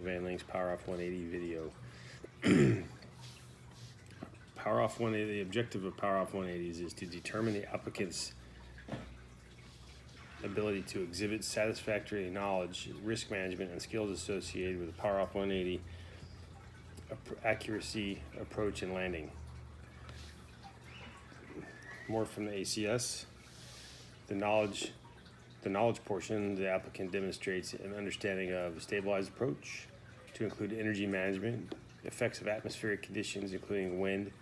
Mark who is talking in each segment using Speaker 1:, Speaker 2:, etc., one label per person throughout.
Speaker 1: Van Link's Power Off 180 video. Power Off 180, the objective of Power Off 180s is to determine the applicant's ability to exhibit satisfactory knowledge, risk management, and skills associated with the Power Off 180 accuracy, approach, and landing. More from the ACS. The knowledge portion, the applicant demonstrates an understanding of a stabilized approach to include energy management, effects of atmospheric conditions, including wind,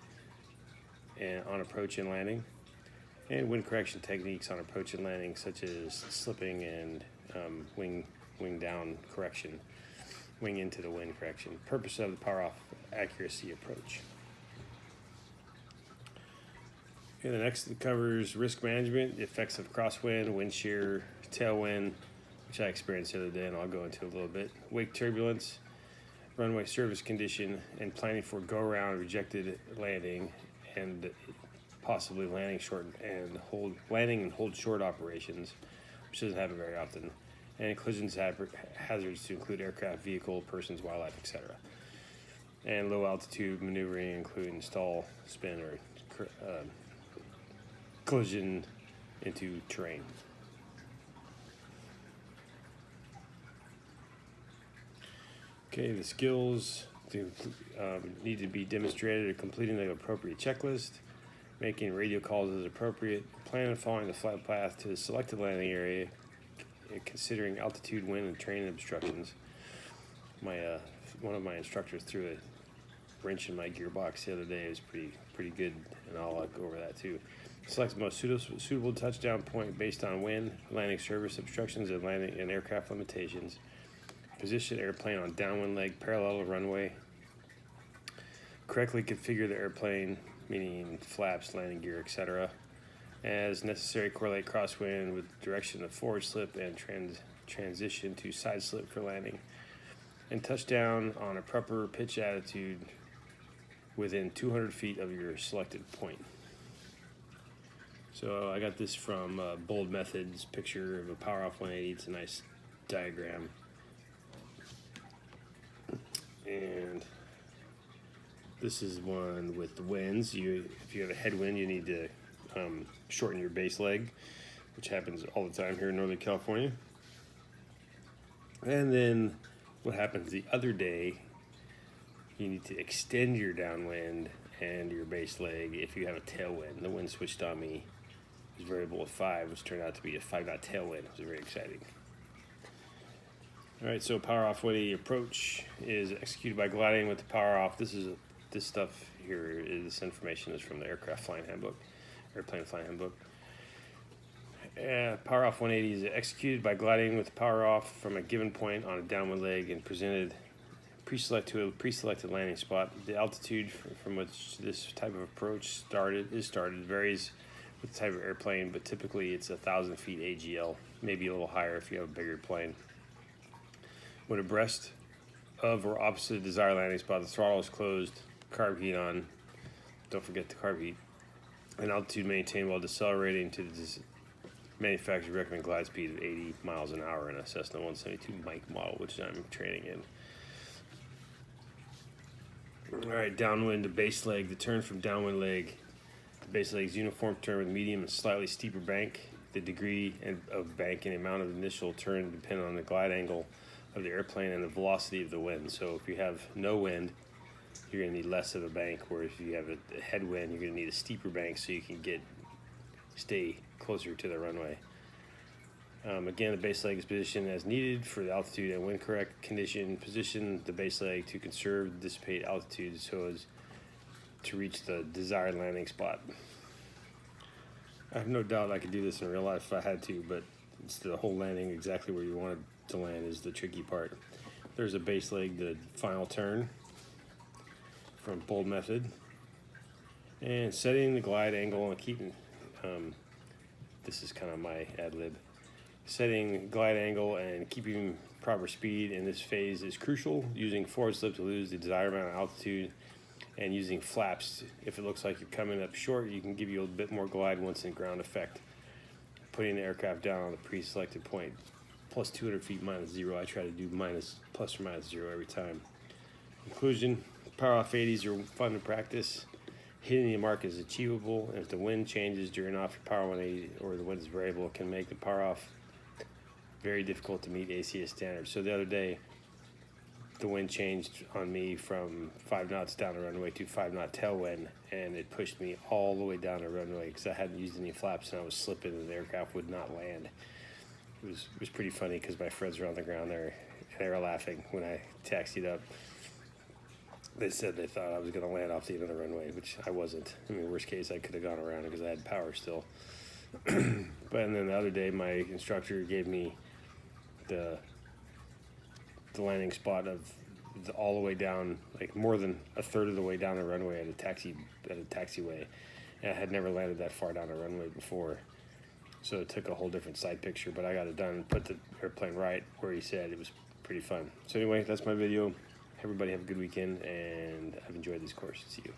Speaker 1: and on approach and landing, and wind correction techniques on approach and landing, such as slipping and wing down correction, wing into the wind correction. Purpose of the Power Off accuracy approach. And the next covers risk management, the effects of crosswind, wind shear, tailwind, which I experienced the other day, and I'll go into a little bit. Wake turbulence, runway service condition, and planning for go-around, rejected landing, and possibly landing and hold short operations, which doesn't happen very often, and collisions hazards to include aircraft, vehicle, persons, wildlife, etc. And low altitude maneuvering, including stall, spin, or collision into terrain. Okay, the skills need to be demonstrated or completing the appropriate checklist, making radio calls as appropriate, plan and following the flight path to the selected landing area, considering altitude, wind, and terrain obstructions. One of my instructors threw a wrench in my gearbox the other day. It was pretty good, and I'll go over that too. Select the most suitable touchdown point based on wind, landing service obstructions, and landing and aircraft limitations. Position airplane on downwind leg parallel to runway. Correctly configure the airplane, meaning flaps, landing gear, etc. As necessary, correlate crosswind with direction of forward slip and transition to side slip for landing. And touchdown on a proper pitch attitude within 200 feet of your selected point. So I got this from Bold Methods picture of a Power Off 180. It's a nice diagram. And this is one with the winds. If you have a headwind, you need to shorten your base leg, which happens all the time here in Northern California. And then what happens the other day, you need to extend your downwind and your base leg if you have a tailwind. The wind switched on me. It was variable at 5, which turned out to be a 5-knot tailwind. It was very exciting. All right, so Power Off 180 approach is executed by gliding with the power off. This stuff here this information is from the airplane flying handbook. Power Off 180 is executed by gliding with the power off from a given point on a downwind leg and pre-selected landing spot. The altitude from which this type of approach started varies with the type of airplane, but typically it's 1,000 feet AGL, maybe a little higher if you have a bigger plane. When abreast of or opposite a desired landing spot, the throttle is closed, carb heat on, don't forget the carb heat, and altitude maintained while decelerating to the manufacturer's recommended glide speed of 80 miles an hour in a Cessna 172 Mike model, which I'm training in. All right, downwind to base leg. The turn from downwind leg to base leg is uniform turn with medium and slightly steeper bank. The degree of bank and the amount of initial turn depend on the glide angle of the airplane and the velocity of the wind. So if you have no wind, you're going to need less of a bank, whereas if you have a headwind, you're going to need a steeper bank so you can stay closer to the runway. Again, the base leg is positioned as needed for the altitude and wind correct condition. Position the base leg to conserve, dissipate altitude so as to reach the desired landing spot. I have no doubt I could do this in real life if I had to, but it's the whole landing exactly where you want it to land is the tricky part. There's a base leg, the final turn from Bold Method. And setting the glide angle and keeping, this is kind of my ad lib. Setting glide angle and keeping proper speed in this phase is crucial. Using forward slip to lose the desired amount of altitude, and using flaps if it looks like you're coming up short, you can give you a bit more glide once in ground effect. Putting the aircraft down on the pre-selected point. plus 200 feet minus 0. I try to do plus or minus 0 every time. Conclusion, power off 80s are fun to practice. Hitting the mark is achievable, and if the wind changes during off your power 180 or the wind is variable, it can make the power off very difficult to meet ACS standards. So the other day, the wind changed on me from 5 knots down the runway to 5-knot tailwind, and it pushed me all the way down the runway because I hadn't used any flaps and I was slipping and the aircraft would not land. It was pretty funny because my friends were on the ground there and they were laughing when I taxied up. They said they thought I was going to land off the end of the runway, which I wasn't. I mean, worst case, I could have gone around because I had power still. But and then the other day, my instructor gave me the landing spot of all the way down, like more than a third of the way down the runway at a taxiway. And I had never landed that far down a runway before. So it took a whole different side picture, but I got it done, put the airplane right where he said. It was pretty fun. So anyway, that's my video. Everybody have a good weekend, and I've enjoyed this course. See you.